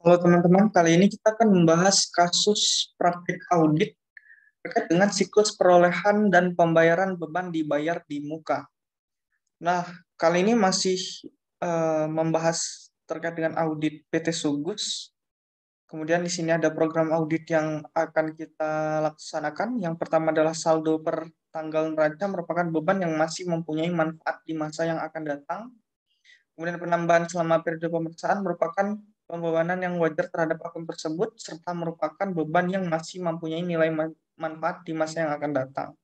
Halo teman-teman, kali ini kita akan membahas kasus praktik audit terkait dengan siklus perolehan dan pembayaran beban dibayar di muka. Nah, kali ini masih membahas terkait dengan audit PT Sugus. Kemudian di sini ada program audit yang akan kita laksanakan. Yang pertama adalah saldo per tanggal neraca merupakan beban yang masih mempunyai manfaat di masa yang akan datang. Kemudian penambahan selama periode pemeriksaan merupakan pembebanan yang wajar terhadap akun tersebut, serta merupakan beban yang masih mempunyai nilai manfaat di masa yang akan datang.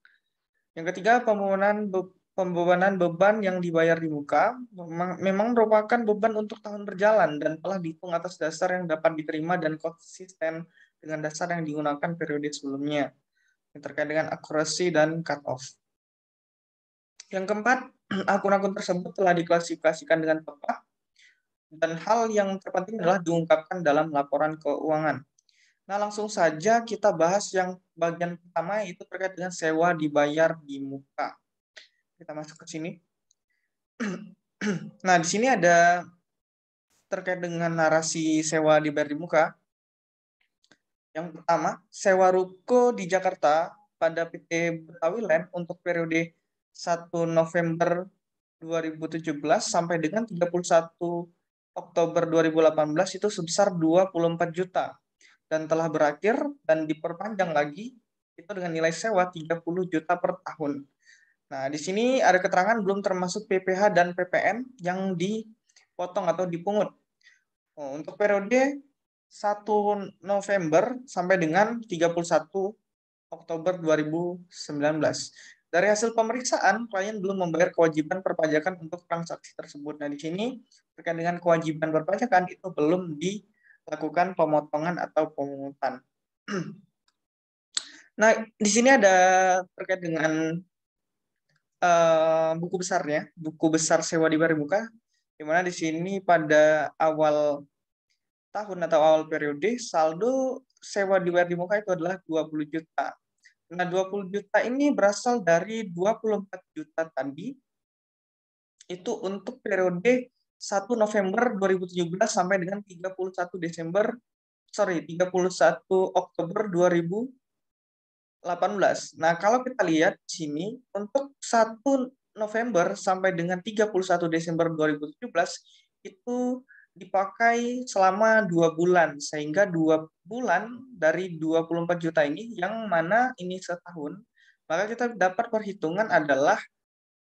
Yang ketiga, pembebanan beban yang dibayar di muka memang merupakan beban untuk tahun berjalan dan telah dihitung atas dasar yang dapat diterima dan konsisten dengan dasar yang digunakan periode sebelumnya, yang terkait dengan akurasi dan cut-off. Yang keempat, akun-akun tersebut telah diklasifikasikan dengan tepat dan hal yang terpenting adalah diungkapkan dalam laporan keuangan. Nah, langsung saja kita bahas yang bagian pertama, yaitu terkait dengan sewa dibayar di muka. Kita masuk ke sini. Nah, di sini ada terkait dengan narasi sewa dibayar di muka. Yang pertama, sewa ruko di Jakarta pada PT Betawi Land untuk periode 1 November 2017 sampai dengan 31 Oktober 2018 itu sebesar 24 juta dan telah berakhir dan diperpanjang lagi itu dengan nilai sewa 30 juta per tahun. Nah, di sini ada keterangan belum termasuk PPh dan PPN yang dipotong atau dipungut. Untuk periode 1 November sampai dengan 31 Oktober 2019. Dari hasil pemeriksaan, klien belum membayar kewajiban perpajakan untuk transaksi tersebut. Nah, di sini terkait dengan kewajiban perpajakan itu belum dilakukan pemotongan atau pemungutan. Nah, di sini ada terkait dengan buku besarnya, buku besar sewa dibayar di muka, di mana di sini pada awal tahun atau awal periode saldo sewa dibayar di muka itu adalah 20 juta. Nah, 20 juta ini berasal dari 24 juta tadi itu untuk periode 1 November 2017 sampai dengan 31 Oktober 2018. Nah, kalau kita lihat di sini untuk 1 November sampai dengan 31 Desember 2017 itu dipakai selama 2 bulan, sehingga 2 bulan dari 24 juta ini yang mana ini setahun, maka kita dapat perhitungan adalah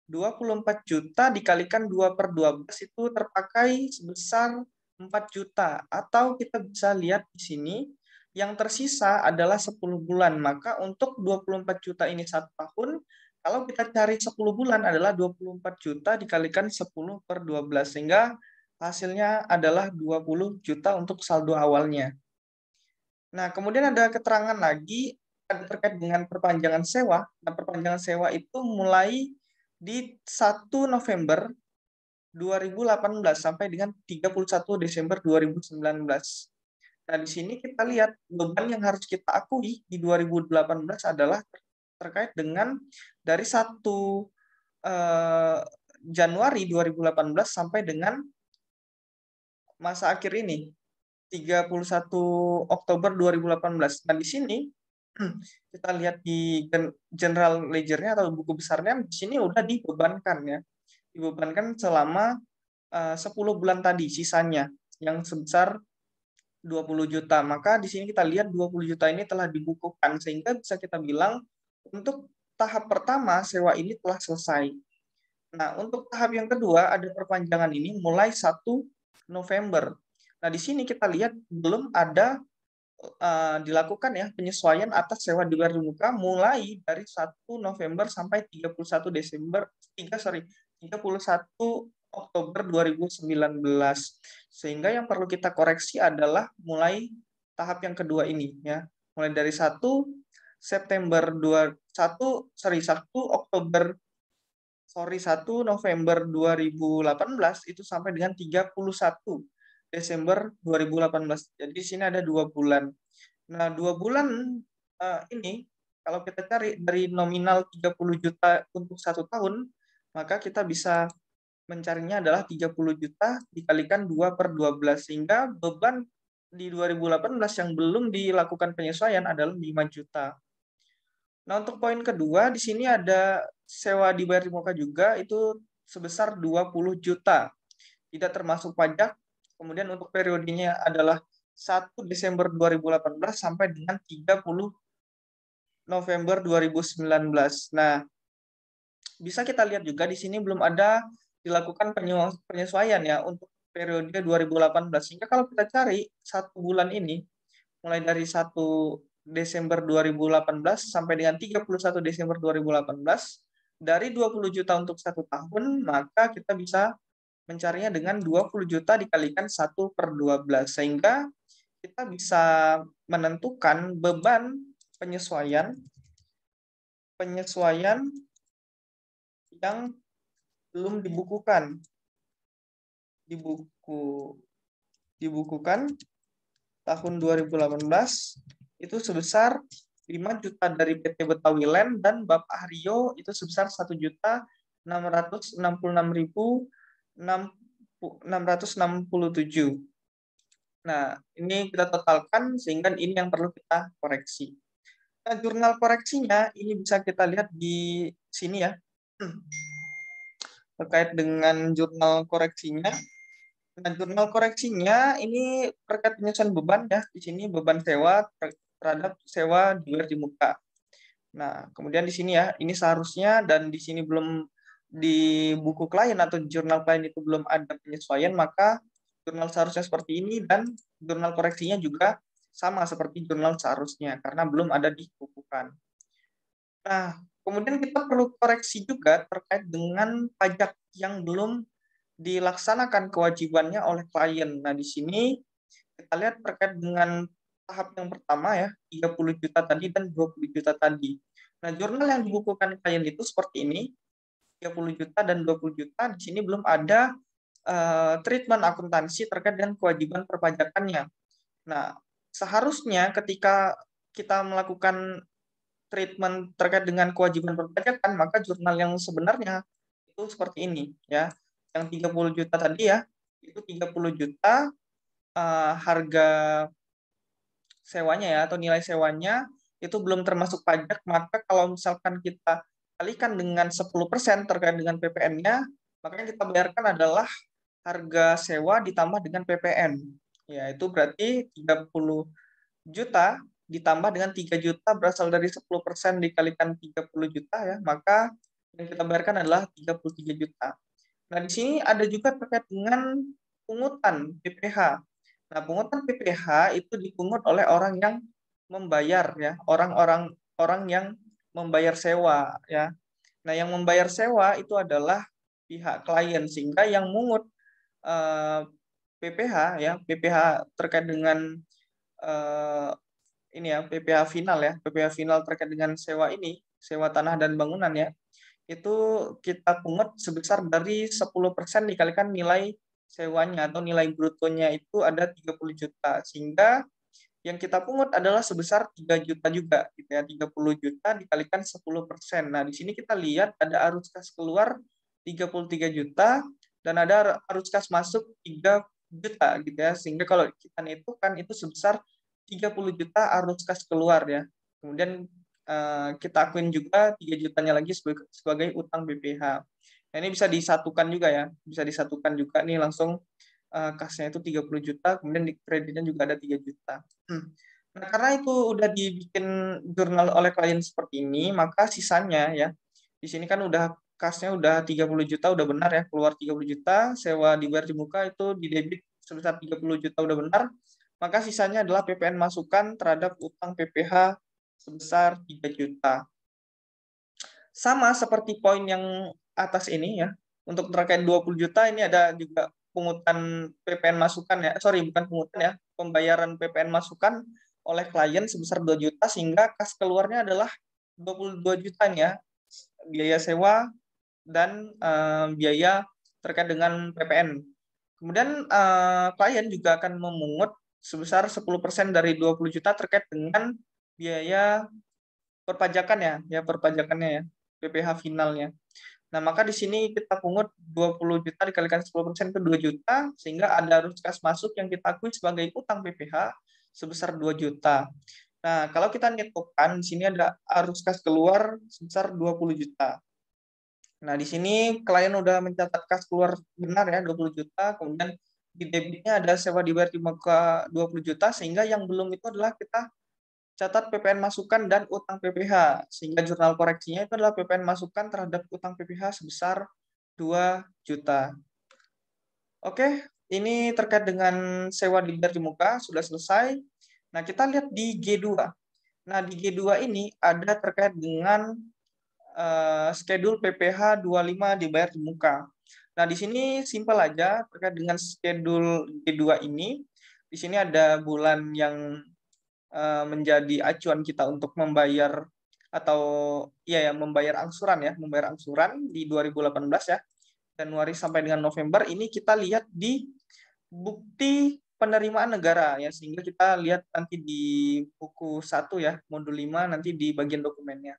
24 juta dikalikan 2/12 itu terpakai sebesar 4 juta. Atau kita bisa lihat di sini, yang tersisa adalah 10 bulan. Maka untuk 24 juta ini 1 tahun, kalau kita cari 10 bulan adalah 24 juta dikalikan 10/12. Sehingga hasilnya adalah 20 juta untuk saldo awalnya. Nah, kemudian ada keterangan lagi terkait dengan perpanjangan sewa. Nah, perpanjangan sewa itu mulai di 1 November 2018 sampai dengan 31 Desember 2019. Nah, di sini kita lihat beban yang harus kita akui di 2018 adalah terkait dengan dari 1 Januari 2018 sampai dengan masa akhir ini, 31 Oktober 2018. Nah, di sini kita lihat di general ledger-nya atau buku besarnya, di sini udah dibebankan ya. Dibebankan selama 10 bulan tadi sisanya yang sebesar 20 juta. Maka di sini kita lihat 20 juta ini telah dibukukan sehingga bisa kita bilang untuk tahap pertama sewa ini telah selesai. Nah, untuk tahap yang kedua ada perpanjangan ini mulai 1 November. Nah, di sini kita lihat belum ada dilakukan ya penyesuaian atas sewa dibayar di muka mulai dari 1 November sampai 31 Desember 31 Oktober 2019. Sehingga yang perlu kita koreksi adalah mulai tahap yang kedua ini ya. Mulai dari 1 November 2018 itu sampai dengan 31 Desember 2018. Jadi di sini ada 2 bulan. Nah, 2 bulan ini kalau kita cari dari nominal 30 juta untuk 1 tahun, maka kita bisa mencarinya adalah 30 juta dikalikan 2/12 sehingga beban di 2018 yang belum dilakukan penyesuaian adalah 5 juta. Nah, untuk poin kedua, di sini ada sewa dibayar di muka juga, itu sebesar 20 juta. Tidak termasuk pajak. Kemudian untuk periodenya adalah 1 Desember 2018 sampai dengan 30 November 2019. Nah, bisa kita lihat juga di sini belum ada dilakukan penyesuaian ya untuk periode 2018. Sehingga kalau kita cari satu bulan ini, mulai dari 1 Desember 2018 sampai dengan 31 Desember 2018, dari 20 juta untuk 1 tahun, maka kita bisa mencarinya dengan 20 juta dikalikan 1/12. Sehingga kita bisa menentukan beban penyesuaian yang belum dibukukan tahun 2018 itu sebesar 5 juta dari PT Betawi Land dan Bapak Haryo itu sebesar 1.666.667. Nah, ini kita totalkan sehingga ini yang perlu kita koreksi. Nah, jurnal koreksinya ini bisa kita lihat di sini ya. Terkait dengan jurnal koreksinya. Nah, jurnal koreksinya ini terkait penyesuaian beban ya. Di sini beban sewa terhadap sewa di muka. Nah, kemudian di sini ya, ini seharusnya dan di sini belum di buku klien atau jurnal klien itu belum ada penyesuaian, maka jurnal seharusnya seperti ini dan jurnal koreksinya juga sama seperti jurnal seharusnya karena belum ada dibukukan. Nah, kemudian kita perlu koreksi juga terkait dengan pajak yang belum dilaksanakan kewajibannya oleh klien. Nah, di sini kita lihat terkait dengan tahap yang pertama ya, 30 juta tadi dan 20 juta tadi. Nah, jurnal yang dibukukan klien itu seperti ini, 30 juta dan 20 juta. Di sini belum ada treatment akuntansi terkait dengan kewajiban perpajakannya. Nah, seharusnya ketika kita melakukan treatment terkait dengan kewajiban perpajakan, maka jurnal yang sebenarnya itu seperti ini ya. Yang 30 juta tadi ya, itu 30 juta harga sewanya ya atau nilai sewanya itu belum termasuk pajak, maka kalau misalkan kita kalikan dengan 10% terkait dengan PPN-nya, maka yang kita bayarkan adalah harga sewa ditambah dengan PPN. Ya, itu berarti 30 juta ditambah dengan 3 juta berasal dari 10% dikalikan 30 juta ya, maka yang kita bayarkan adalah 33 juta. Nah, di sini ada juga terkait dengan pungutan PPh. Nah, pungutan PPh itu dipungut oleh orang yang membayar ya, orang yang membayar sewa ya. Nah, yang membayar sewa itu adalah pihak klien sehingga yang mungut PPh ya, PPh terkait dengan ini ya, PPh final ya, PPh final terkait dengan sewa ini, sewa tanah dan bangunan ya. Itu kita pungut sebesar dari 10% dikalikan nilai sewanya atau nilai brutonya itu ada 30 juta. Sehingga yang kita pungut adalah sebesar 3 juta juga gitu ya, 30 juta dikalikan 10%. Nah, di sini kita lihat ada arus kas keluar 33 juta dan ada arus kas masuk 3 juta gitu ya. Sehingga kalau kita nitupkan itu sebesar 30 juta arus kas keluar ya. Kemudian kita akuin juga 3 jutanya lagi sebagai utang BPH. Nah, ini bisa disatukan juga ya. Bisa disatukan juga nih langsung kasnya itu 30 juta, kemudian di kreditnya juga ada 3 juta. Nah, karena itu udah dibikin jurnal oleh klien seperti ini, maka sisanya ya, di sini kan udah kasnya udah 30 juta, udah benar ya, keluar 30 juta, sewa dibayar di muka itu di debit sebesar 30 juta udah benar, maka sisanya adalah PPN masukan terhadap utang PPh sebesar 3 juta. Sama seperti poin yang atas ini ya, untuk terkait 20 juta ini ada juga pungutan PPN masukan ya, bukan pungutan ya, pembayaran PPN masukan oleh klien sebesar 2 juta sehingga kas keluarnya adalah 22 juta ya, biaya sewa dan biaya terkait dengan PPN. Kemudian klien juga akan memungut sebesar 10% dari 20 juta terkait dengan biaya perpajakan ya perpajakannya ya, PPh finalnya. Nah, maka di sini kita pungut 20 juta dikalikan 10% itu 2 juta, sehingga ada arus kas masuk yang kita akui sebagai utang PPh sebesar 2 juta. Nah, kalau kita netokan, di sini ada arus kas keluar sebesar 20 juta. Nah, di sini klien udah mencatat kas keluar benar ya, 20 juta, kemudian di debitnya ada sewa dibayar di muka 20 juta, sehingga yang belum itu adalah kita catat PPN masukan dan utang PPh, sehingga jurnal koreksinya itu adalah PPN masukan terhadap utang PPh sebesar 2 juta. Oke, ini terkait dengan sewa dibayar di muka, sudah selesai. Nah, kita lihat di G2. Nah, di G2 ini ada terkait dengan schedule PPh 25 dibayar di muka. Nah, di sini simpel aja terkait dengan schedule G2 ini. Di sini ada bulan yang menjadi acuan kita untuk membayar atau membayar angsuran di 2018 ya, Januari sampai dengan November. Ini kita lihat di bukti penerimaan negara ya, sehingga kita lihat nanti di buku 1 ya, modul 5 nanti di bagian dokumennya.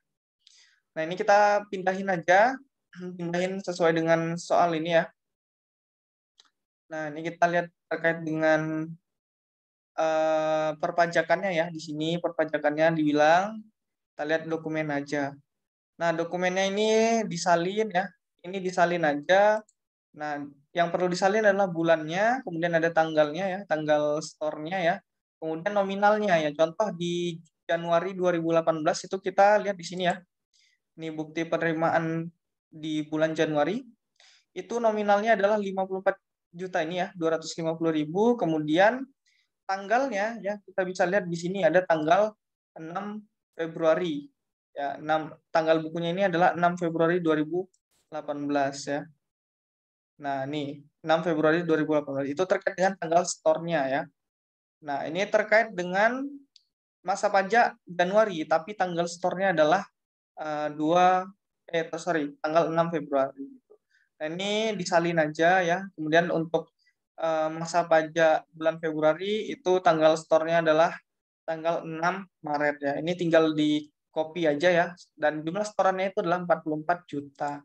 Nah, ini kita pindahin aja, pindahin sesuai dengan soal ini ya. Nah, ini kita lihat terkait dengan perpajakannya ya. Di sini perpajakannya dibilang, kita lihat dokumen aja. Nah, dokumennya ini disalin ya. Ini disalin aja. Nah, yang perlu disalin adalah bulannya, kemudian ada tanggalnya ya, tanggal store-nya ya. Kemudian nominalnya ya. Contoh di Januari 2018 itu kita lihat di sini ya. Ini bukti penerimaan di bulan Januari. Itu nominalnya adalah 54 juta ini ya, 250.000. Kemudian tanggalnya ya kita bisa lihat di sini ada tanggal 6 Februari ya, tanggal bukunya ini adalah 6 Februari 2018 ya. Nah, ini 6 Februari 2018 itu terkait dengan tanggal store-nya ya. Nah, ini terkait dengan masa pajak Januari tapi tanggal store-nya adalah tanggal 6 Februari. Nah, ini disalin aja ya. Kemudian untuk masa pajak bulan Februari itu tanggal store-nya adalah tanggal 6 Maret ya. Ini tinggal di copy aja ya. Dan jumlah setorannya itu adalah 44 juta.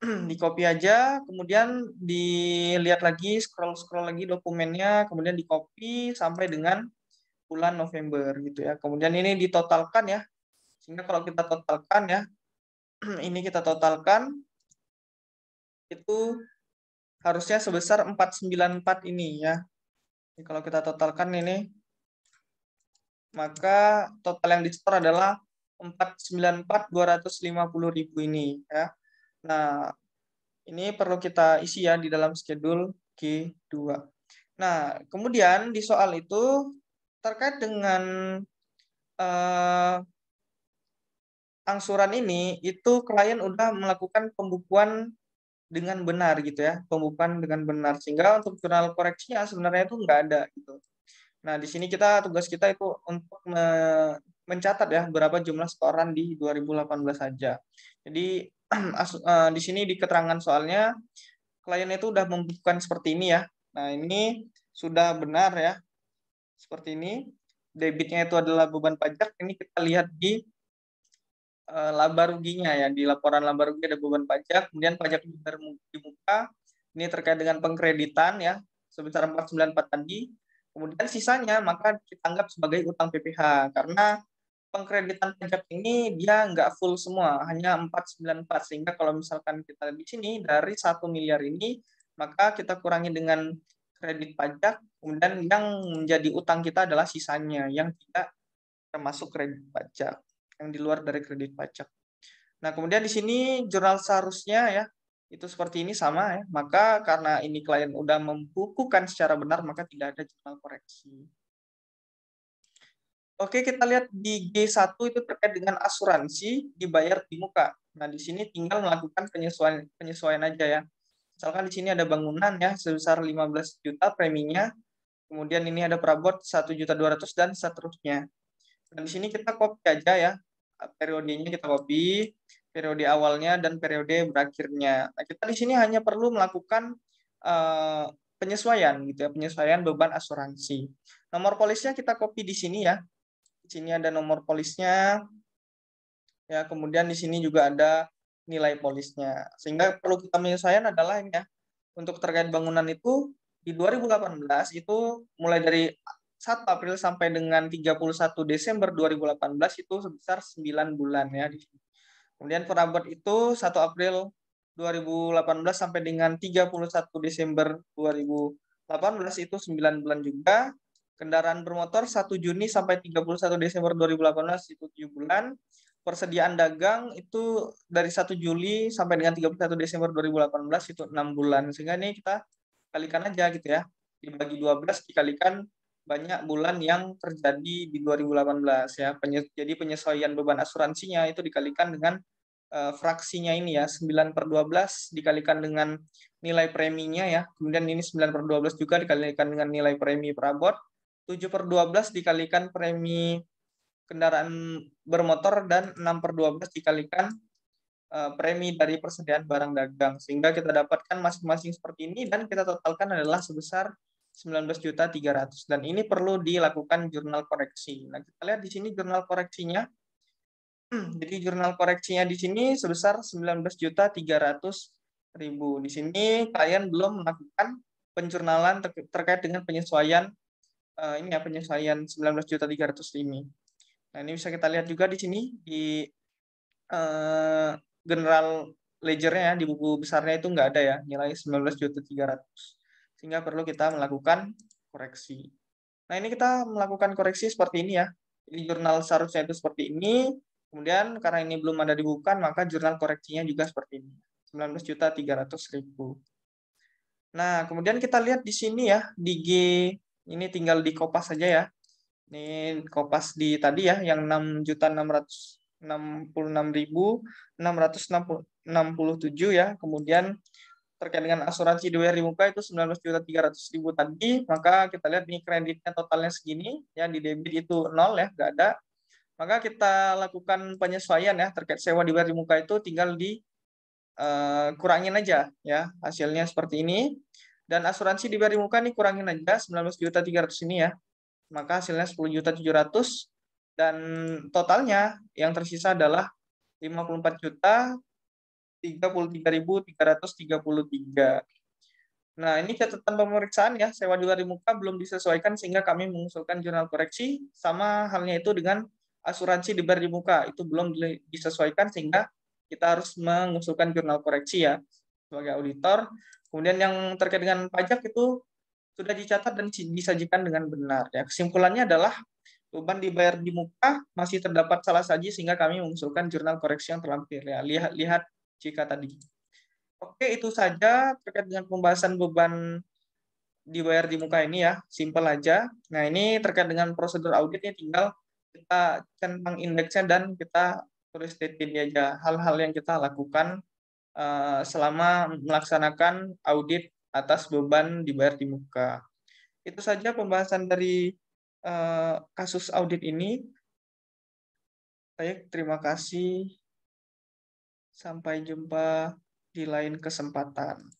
Di copy aja, kemudian dilihat lagi, scroll lagi dokumennya, kemudian di copy sampai dengan bulan November gitu ya. Kemudian ini ditotalkan ya. Sehingga kalau kita totalkan ya, ini kita totalkan itu harusnya sebesar 494 ini ya. Jadi kalau kita totalkan ini, maka total yang di-store adalah 494.250.000 ini ya. Nah, ini perlu kita isi ya di dalam schedule G2. Nah, kemudian di soal itu terkait dengan angsuran ini, itu klien udah melakukan pembukuan dengan benar gitu ya, pembukuan dengan benar, sehingga untuk jurnal koreksinya sebenarnya itu nggak ada gitu. Nah, di sini tugas kita itu untuk mencatat ya berapa jumlah setoran di 2018 saja. Jadi di sini di keterangan soalnya klien itu udah membukukan seperti ini ya. Nah, ini sudah benar ya. Seperti ini. Debitnya itu adalah beban pajak. Ini kita lihat di laba ruginya ya, di laporan laba rugi ada beban pajak, kemudian pajak di muka ini terkait dengan pengkreditan ya sebesar 494 tadi, kemudian sisanya maka kita anggap sebagai utang PPh karena pengkreditan pajak ini dia nggak full semua, hanya 494, sehingga kalau misalkan kita di sini dari 1 miliar ini maka kita kurangi dengan kredit pajak, kemudian yang menjadi utang kita adalah sisanya yang tidak termasuk kredit pajak, yang di luar dari kredit pajak. Nah, kemudian di sini jurnal seharusnya ya, itu seperti ini sama ya. Maka karena ini klien udah membukukan secara benar, maka tidak ada jurnal koreksi. Oke, kita lihat di G1 itu terkait dengan asuransi dibayar di muka. Nah, di sini tinggal melakukan penyesuaian aja ya. Misalkan di sini ada bangunan ya sebesar 15 juta preminya. Kemudian ini ada perabot 1.200.000 dan seterusnya. Dan di sini kita copy aja ya, periodenya kita copy, periode awalnya dan periode berakhirnya. Nah, kita di sini hanya perlu melakukan penyesuaian gitu ya, penyesuaian beban asuransi. Nomor polisnya kita copy di sini ya. Di sini ada nomor polisnya. Ya, kemudian di sini juga ada nilai polisnya. Sehingga perlu kita menyesuaikan adalah ini ya, untuk terkait bangunan itu di 2018 itu mulai dari 1 April sampai dengan 31 Desember 2018 itu sebesar 9 bulan ya. Kemudian perabot itu 1 April 2018 sampai dengan 31 Desember 2018 itu 9 bulan juga. Kendaraan bermotor 1 Juni sampai 31 Desember 2018 itu 7 bulan. Persediaan dagang itu dari 1 Juli sampai dengan 31 Desember 2018 itu 6 bulan. Sehingga ini kita kalikan aja gitu ya. Dibagi 12 dikalikan banyak bulan yang terjadi di 2018 ya. Jadi penyesuaian beban asuransinya itu dikalikan dengan fraksinya ini ya, 9/12 dikalikan dengan nilai preminya ya. Kemudian ini 9/12 juga dikalikan dengan nilai premi perabot. 7/12 dikalikan premi kendaraan bermotor dan 6/12 dikalikan premi dari persediaan barang dagang. Sehingga kita dapatkan masing-masing seperti ini dan kita totalkan adalah sebesar 19.300.000 dan ini perlu dilakukan jurnal koreksi. Nah, kita lihat di sini jurnal koreksinya. Jadi jurnal koreksinya di sini sebesar 19.300.000. Di sini kalian belum melakukan penjurnalan terkait dengan penyesuaian ini ya, penyesuaian 19.300 ini. Nah, ini bisa kita lihat juga di sini di general ledger-nya ya, di buku besarnya itu nggak ada ya nilai 19.300. Sehingga perlu kita melakukan koreksi. Nah, ini kita melakukan koreksi seperti ini ya. Jadi jurnal seharusnya itu seperti ini. Kemudian karena ini belum ada dibukukan, maka jurnal koreksinya juga seperti ini. 19.300.000. Nah, kemudian kita lihat di sini ya, di G, ini tinggal di kopas saja ya. Ini kopas di tadi ya, yang 6.666.667 ya. Kemudian terkait dengan asuransi DWR di muka itu 19.300.000 tadi, maka kita lihat nih kreditnya totalnya segini, ya di debit itu 0 ya, nggak ada. Maka kita lakukan penyesuaian ya terkait sewa DWR di muka itu tinggal kurangin aja ya, hasilnya seperti ini. Dan asuransi DWR di muka nih kurangin aja 19.300.000 ini ya. Maka hasilnya 10.700.000 dan totalnya yang tersisa adalah 54.033.333. Nah, ini catatan pemeriksaan ya, sewa DWR di muka belum disesuaikan sehingga kami mengusulkan jurnal koreksi, sama halnya itu dengan asuransi DWR di muka, itu belum disesuaikan sehingga kita harus mengusulkan jurnal koreksi ya sebagai auditor. Kemudian yang terkait dengan pajak itu sudah dicatat dan disajikan dengan benar. Ya, kesimpulannya adalah beban dibayar di muka masih terdapat salah saji sehingga kami mengusulkan jurnal koreksi yang terlampir. Ya, lihat jika tadi. Oke, itu saja terkait dengan pembahasan beban dibayar di muka ini ya, simpel aja. Nah, ini terkait dengan prosedur auditnya tinggal kita centang indeksnya dan kita tulis ini aja hal-hal yang kita lakukan selama melaksanakan audit atas beban dibayar di muka. Itu saja pembahasan dari kasus audit ini. Baik, terima kasih. Sampai jumpa di lain kesempatan.